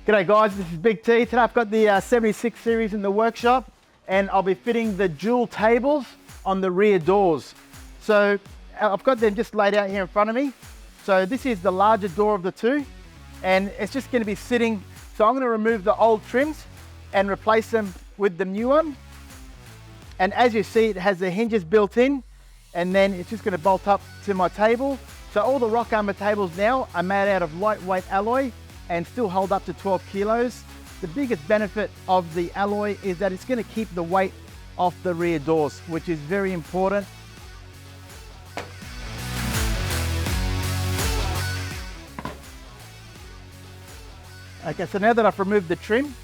G'day guys, this is Big T. Today I've got the 76 series in the workshop and I'll be fitting the dual tables on the rear doors. So I've got them just laid out here in front of me. So this is the larger door of the two and it's just going to be sitting. So I'm going to remove the old trims and replace them with the new one. And as you see, it has the hinges built in and then it's just going to bolt up to my table. So all the Rockarmor tables now are made out of lightweight alloy and still hold up to 12 kilos. The biggest benefit of the alloy is that it's going to keep the weight off the rear doors, which is very important. Okay, so now that I've removed the trim,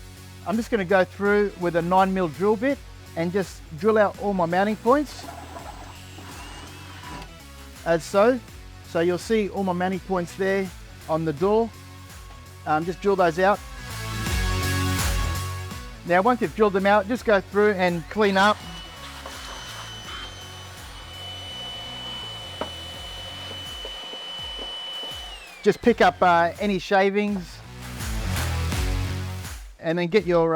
I'm just going to go through with a 9mm drill bit and just drill out all my mounting points, as so. So you'll see all my mounting points there on the door. Just drill those out. Now once you've drilled them out, just go through and clean up. Just pick up any shavings and then get your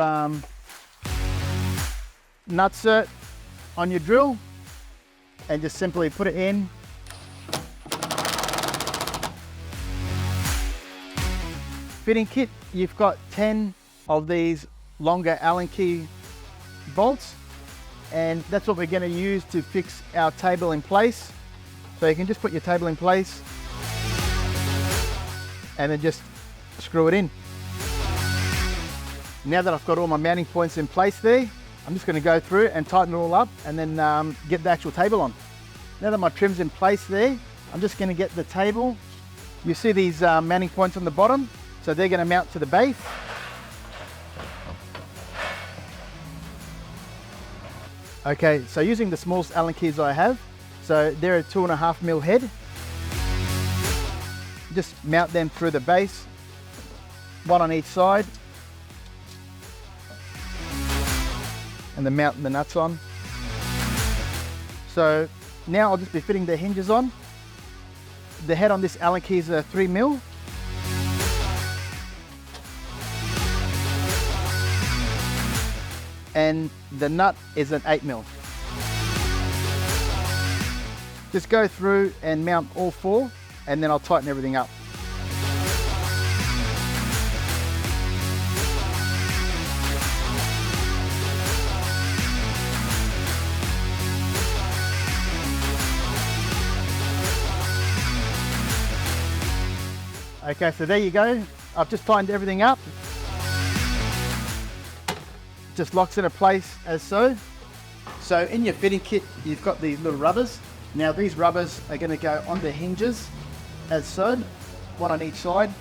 nutsert on your drill and just simply put it in. Fitting kit, you've got 10 of these longer Allen key bolts and that's what we're going to use to fix our table in place. So you can just put your table in place and then just screw it in. Now that I've got all my mounting points in place there, I'm just going to go through and tighten it all up and then get the actual table on. Now that my trim's in place there, I'm just going to get the table. You see these mounting points on the bottom? So they're going to mount to the base. Okay, so using the smallest Allen keys I have, so they're a 2.5mm head. Just mount them through the base, one on each side. And then mount the nuts on. So now I'll just be fitting the hinges on. The head on this Allen key is a 3mm. And the nut is an 8mm. Just go through and mount all four and then I'll tighten everything up. Okay, so there you go. I've just tightened everything up. Just locks into place as so. So in your fitting kit, you've got these little rubbers. Now these rubbers are going to go on the hinges as so, one on each side.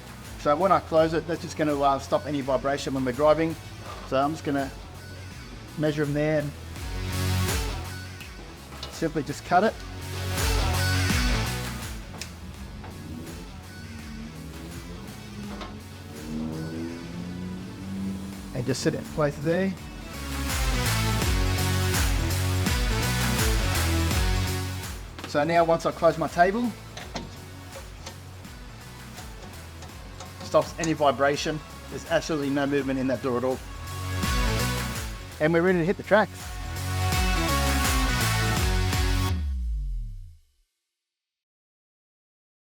So when I close it, that's just going to stop any vibration when we're driving. So I'm just going to measure them there and simply just cut it. And just sit it in place there. So now once I close my table, stops any vibration. There's absolutely no movement in that door at all. And we're ready to hit the tracks.